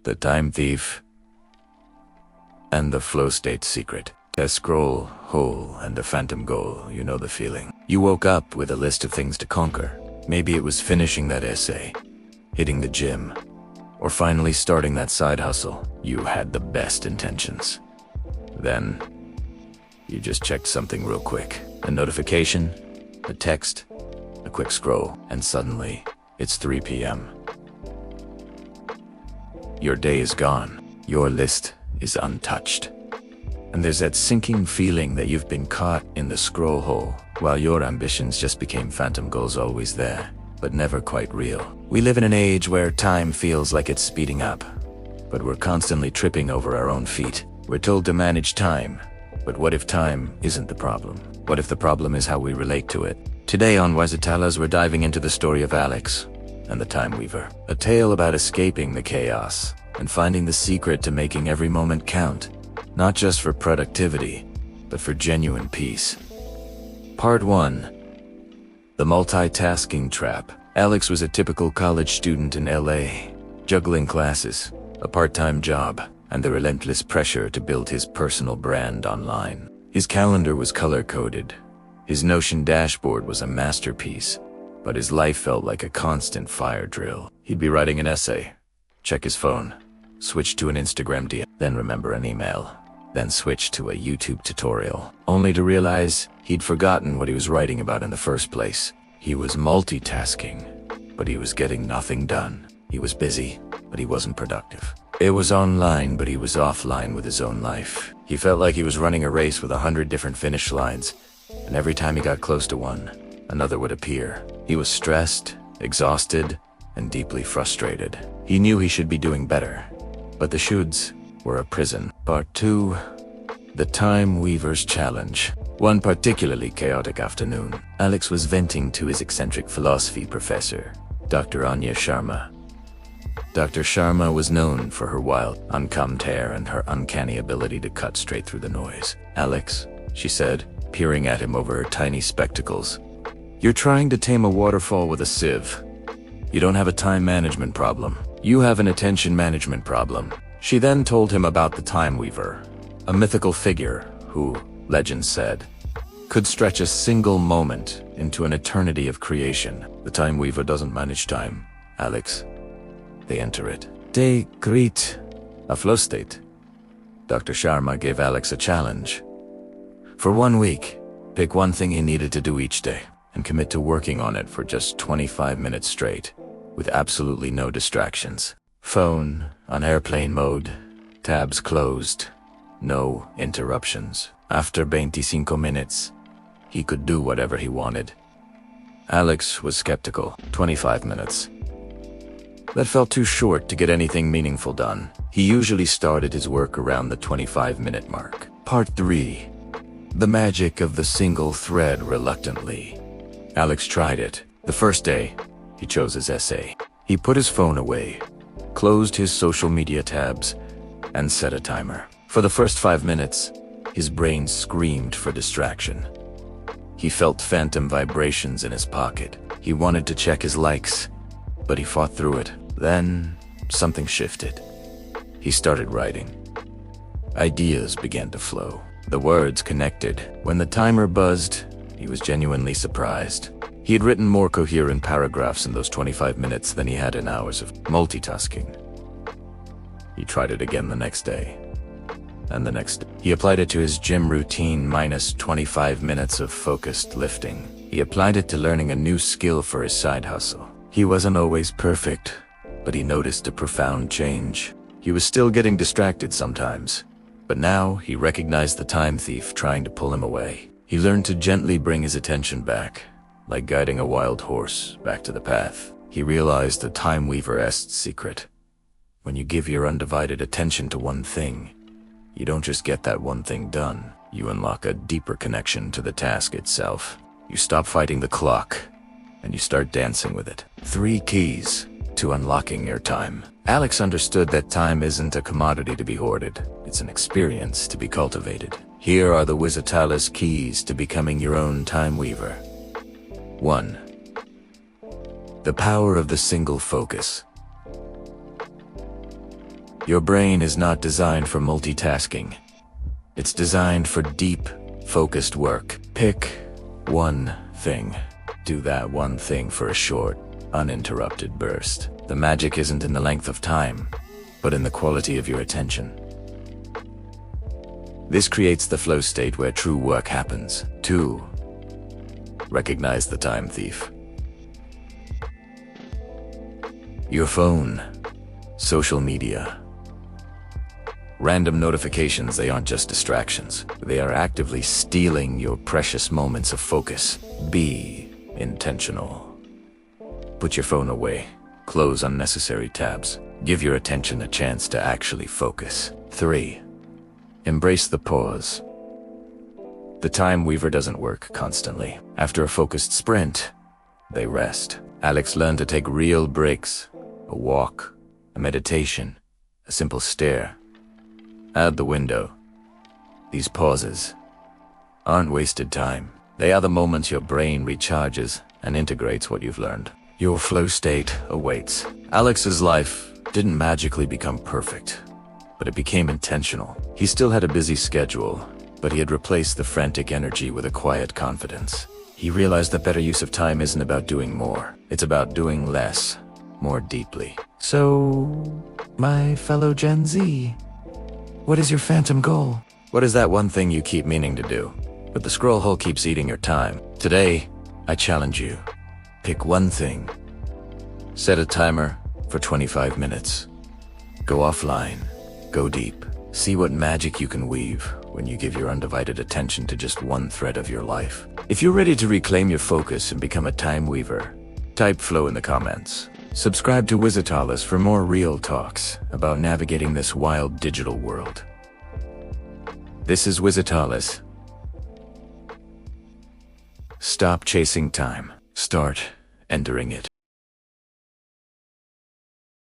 The Time Thief, and the Flow State Secret. A scroll, hole, and a phantom goal, you know the feeling. You woke up with a list of things to conquer. Maybe it was finishing that essay, hitting the gym, or finally starting that side hustle. You had the best intentions. Then, you just checked something real quick. A notification, a text, a quick scroll, and suddenly, it's 3 p.m. Your day is gone. Your list is untouched. And there's that sinking feeling that you've been caught in the scroll hole, while your ambitions just became phantom goals, always there, but never quite real. We live in an age where time feels like it's speeding up, but we're constantly tripping over our own feet. We're told to manage time, but what if time isn't the problem? What if the problem is how we relate to it? Today on WiseTalez, we're diving into the story of Alex and the Time Weaver, a tale about escaping the chaos and finding the secret to making every moment count, not just for productivity, but for genuine peace. Part 1. The Multitasking Trap. Alex was a typical college student in LA, juggling classes, a part-time job, and the relentless pressure to build his personal brand online. His calendar was color-coded. His Notion dashboard was a masterpiece, but his life felt like a constant fire drill. He'd be writing an essay, check his phone, switch to an Instagram DM, then remember an email, then switch to a YouTube tutorial, only to realize he'd forgotten what he was writing about in the first place. He was multitasking, but he was getting nothing done. He was busy, but he wasn't productive. It was online, but he was offline with his own life. He felt like he was running a race with 100 different finish lines, and every time he got close to one, another would appear. He was stressed, exhausted, and deeply frustrated. He knew he should be doing better, but the shoulds were a prison. Part 2. The Time Weaver's Challenge. One particularly chaotic afternoon, Alex was venting to his eccentric philosophy professor, Dr. Anya Sharma. Dr. Sharma was known for her wild, uncombed hair and her uncanny ability to cut straight through the noise. "Alex," she said, peering at him over her tiny spectacles, "you're trying to tame a waterfall with a sieve. You don't have a time management problem. You have an attention management problem." She then told him about the Time Weaver, a mythical figure who, legends said, could stretch a single moment into an eternity of creation. "The Time Weaver doesn't manage time, Alex. They enter it. They create a flow state." Dr. Sharma gave Alex a challenge. For 1 week, pick one thing he needed to do each day and commit to working on it for just 25 minutes straight, with absolutely no distractions. Phone on airplane mode, tabs closed, no interruptions. After 25 minutes, he could do whatever he wanted. Alex was skeptical. 25 minutes. That felt too short to get anything meaningful done. He usually started his work around the 25-minute mark. Part 3. The magic of the single thread. Reluctantly, Alex tried it. The first day, he chose his essay. He put his phone away, closed his social media tabs, and set a timer. For the first 5 minutes, his brain screamed for distraction. He felt phantom vibrations in his pocket. He wanted to check his likes, but he fought through it. Then, something shifted. He started writing. Ideas began to flow. The words connected. When the timer buzzed, he was genuinely surprised. He had written more coherent paragraphs in those 25 minutes than he had in hours of multitasking. He tried it again the next day, and the next day. He applied it to his gym routine minus 25 minutes of focused lifting. He applied it to learning a new skill for his side hustle. He wasn't always perfect, but he noticed a profound change. He was still getting distracted sometimes, but now he recognized the time thief trying to pull him away. He learned to gently bring his attention back, like guiding a wild horse back to the path. He realized the Time Weaver-esque secret. When you give your undivided attention to one thing, you don't just get that one thing done. You unlock a deeper connection to the task itself. You stop fighting the clock, and you start dancing with it. 3 keys to unlocking your time. Alex understood that time isn't a commodity to be hoarded. It's an experience to be cultivated. Here are the WiseTalez keys to becoming your own Time Weaver. 1. The power of the single focus. Your brain is not designed for multitasking. It's designed for deep, focused work. Pick one thing. Do that one thing for a short, uninterrupted burst. The magic isn't in the length of time, but in the quality of your attention. This creates the flow state where true work happens. 2. Recognize the time thief. Your phone, social media, random notifications, they aren't just distractions. They are actively stealing your precious moments of focus. Be intentional. Put your phone away. Close unnecessary tabs. Give your attention a chance to actually focus. 3. Embrace the pause. The time weaver doesn't work constantly. After a focused sprint, they rest. Alex learned to take real breaks. A walk, a meditation, a simple stare out the window. These pauses aren't wasted time. They are the moments your brain recharges and integrates what you've learned. Your flow state awaits. Alex's life didn't magically become perfect, but it became intentional. He still had a busy schedule, but he had replaced the frantic energy with a quiet confidence. He realized that better use of time isn't about doing more. It's about doing less, more deeply. So, my fellow Gen Z, what is your phantom goal? What is that one thing you keep meaning to do, but the scroll hole keeps eating your time? Today, I challenge you. Pick one thing. Set a timer for 25 minutes. Go offline. Go deep. See what magic you can weave when you give your undivided attention to just one thread of your life. If you're ready to reclaim your focus and become a time weaver, type flow in the comments. Subscribe to WiseTalez for more real talks about navigating this wild digital world. This is WiseTalez. Stop chasing time. Start entering it.